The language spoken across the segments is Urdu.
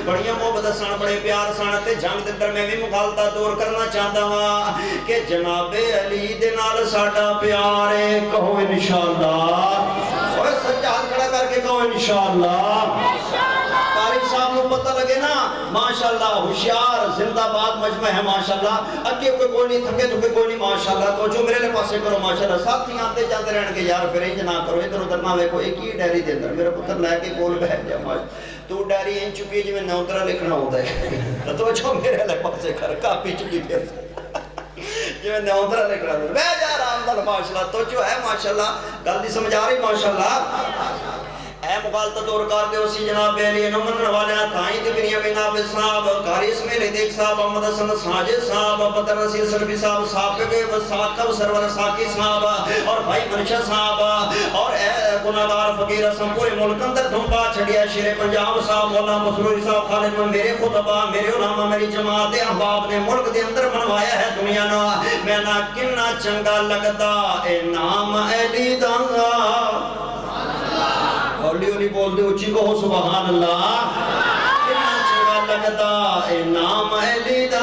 بڑیاں محبت سن بڑے پیار سن تے جنگ دے اندر میں بھی مغالطہ دور کرنا چاہتا ہاں کہ جناب علی دے نال ساڈا پیار ہے کہو انشاءاللہ اوے سچا ہاتھ کھڑا کر کے کہو انشاءاللہ قاری صاحب کو پتہ لگے نا ماشاءاللہ ہوشیار زندہ باد مجمع ہے ماشاءاللہ اگے کوئی نہیں تھکے تو کوئی نہیں ماشاءاللہ تو جو میرے لے پاسے کرو ماشاءاللہ ساتھی آتے جاتے رہن کے یار پھر انج نہ کرو ادھر ادھر نہ دیکھو ایک ہی ڈائری دے اندر میرا پتر لے کے کول بیٹھ جا ماشاءاللہ تو ڈائری ان چکی جو میں نوترا لکھنا ہوتا ہے تو جو میرے لے پاسے کر کاپی چکی پھر جو میں نوترا لکھنا ہوتا ہے بے جا رام دل ماشاءاللہ تو جو ہے ماشاءاللہ گل دی سمجھ آ رہی ماشاءاللہ اے مغالطہ دور کر دے اسی جناب علی نمن والے تائیں تے بنیا بنا بے صاحب قاری اسماعیل دیکھ صاحب محمد حسن ساجد صاحب بدر نصیر سلفی صاحب صاحب کے وساقب سرور ساقی صاحب اور بھائی منشا صاحب اور اے گناہگار فقیر اسم پورے ملک اندر دھمپا چھڑیا شیر پنجاب صاحب مولانا مسرور صاحب خالد میں میرے خطبہ میرے علماء میری جماعت احباب نے ملک دے اندر منوایا ہے دنیا نا میں نہ کنا چنگا لگدا اے نام علی دا اولی اولی بول دے اچھی کہو سبحان اللہ کنا چنگا لگدا اے نام علی دا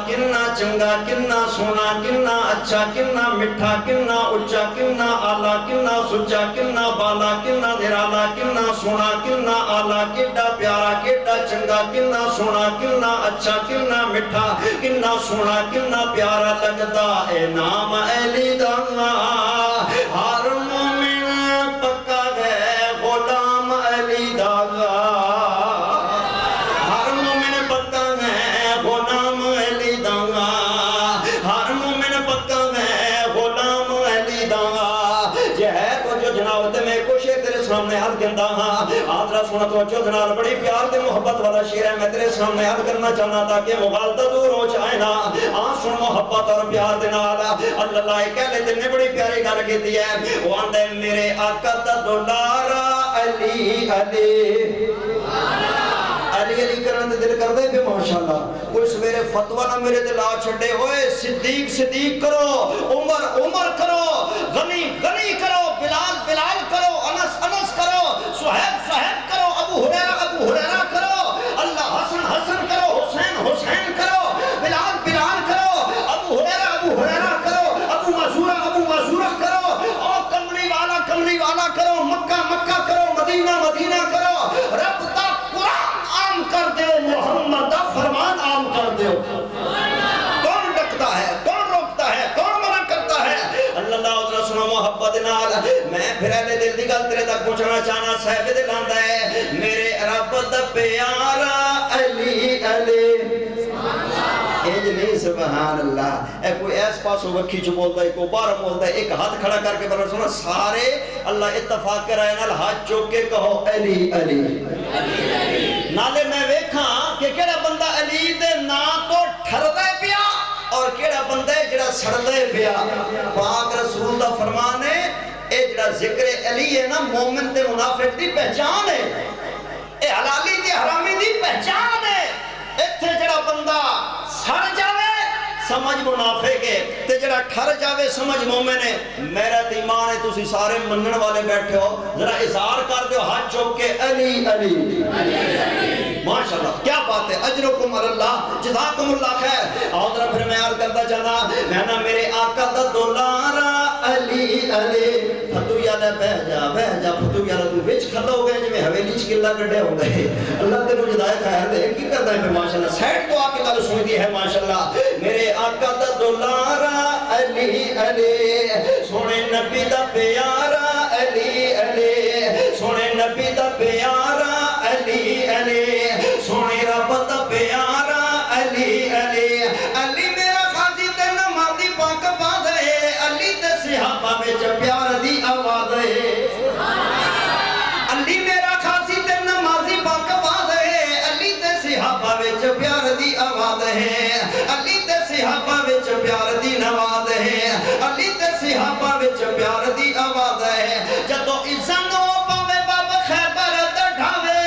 کنا چنگا کنا سونا کنا اچھا کنا مٹھا کنا اچھا کنا آلہ کنا سچا کنا بالا کنا نرالا کنا سونا کنا آلہ کیڈا پیارا کیڈا چنگا کنا سونا کنا اچھا کنا مٹھا کنا سونا کنا پیارا لگدا اے نام علی دا ہر مومن پکا ہے غلام علی دا ہر مومن پکا ہے غلام علی دا ہر مومن پکا ہے غلام علی دا یہ ہے تو جو جناب تے میں کوشش تیرے سامنے حد کرتا ہاں آدھرا سنا تو جو جناب بڑی پیار تے محبت والا شیر ہے میں تیرے سامنے حد کرنا چاہنا تاکہ مغالطہ دور ہو جائے نا سن محبت اور پیار دے نال اللہ کہہ لے تے نے بڑی پیاری گل کیتی ہے وہ آندا ہے میرے آقا دا دلارا علی علی علی علی کرن دے دل کر دے پہ ماشاءاللہ کوئی سویرے فتوہ نہ میرے دل آ چھڑے ہوئے صدیق صدیق کرو عمر عمر کرو غنی غنی کرو بلال بلال کرو انس انس کرو صہیب صہیب کرو ابو ہریرہ کرو اللہ حسن حسن کرو حسین حسین کرو بلال بلال کرو ابو ہریرہ کرو ابو معذورہ کرو اور کملی والا کرو مکہ مکہ کرو مدینہ مدینہ کرو رب تا قرآن عام کر دیو محمد دا فرمان عام کر دیو کون ڈکتا ہے کون روکتا ہے کون منع کرتا ہے اللہ علیہ سنا محبت نال میں پھر اہل دل دی گل تیرے تک پہنچنا چاہنا صاحب دل آندا ہے میرے رب دا پیارا علی علی ایج نہیں سبحان اللہ اے کوئی ایس پاس ہو وکھی جو بولتا ہے کوئی بارہ بولتا ہے ایک ہاتھ کھڑا کر کے بنا سنا سارے اللہ اتفاق کرائے نال ہاتھ چوک کے کہو علی علی نالے میں ویکھاں کہ کیڑا بندہ علی دے نا تو ٹھر دے پیا اور کیڑا بندہ ہے جڑا سڑ دے پیا پاک رسول دا فرمان ہے اے جڑا ذکر علی ہے نا مومن تے منافق دی پہچان ہے اے حلالی تے حرامی دی پہچان ہے اتھے جڑا بندہ سڑ جاوے سمجھ منافق ہے تے جڑا ٹھر جاوے سمجھ مومن ہے میرا ایمان ہے تسی سارے منن والے بیٹھے ہو ذرا اظہار کر دیو ہاتھ چوک کے علی علی ماشاءاللہ کیا بات ہے اجرکم اللہ جزاکم اللہ خیر اور ذرا پھر میں عرض کرتا جانا میں نا میرے آقا دا دولارا علی علی فتو یالا بہ جا فتو یالا تو وچ کھلا ہو گئے جو میں حویلی چکلہ کٹے ہو گئے اللہ تے مجھے دائے خیر دے کی کرتا ہے ماشاءاللہ سیٹ تو آکے گل سنی دی ہے ماشاءاللہ میرے آقا دا دولارا علی علی سونے نبی دا پیارا علی علی سونے نبی دا پیارا علی علی سونے رب دا پیارا علی علی علی میرا خاصی تے نمازی پاک پا دے علی تے صحابہ وچ پیار دی آواز ہے علی میرا خاصی تے نمازی پاک پا دے علی تے صحابہ وچ پیار دی آواز ہے علی تے صحابہ وچ پیار دی نواز ہے علی تے صحابہ وچ پیار دی آواز ہے جدو عزت نو پاوے باب خیبر تے ڈھاوے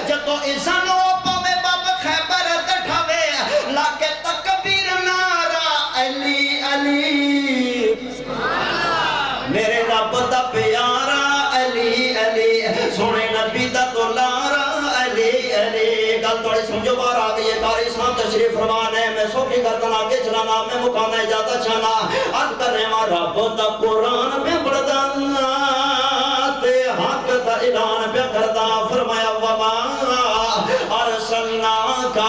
جدو عزت نو پاوے باب خیبر تے ڈھاوے لاکے تکبیر نعرہ علی علی میرے رب دا پیارا گل تھوڑی سمجھو باہر آ گئی ہے قاری صاحب تشریف فرمان ہے میں سوکھی گردن آگے چلانا میں مقام اجازت چھانا عرض کر رہے ہیں رب دا قرآن میں پڑھدا تے حق دا اعلان پہ کردا فرمایا وما ارسلنا کا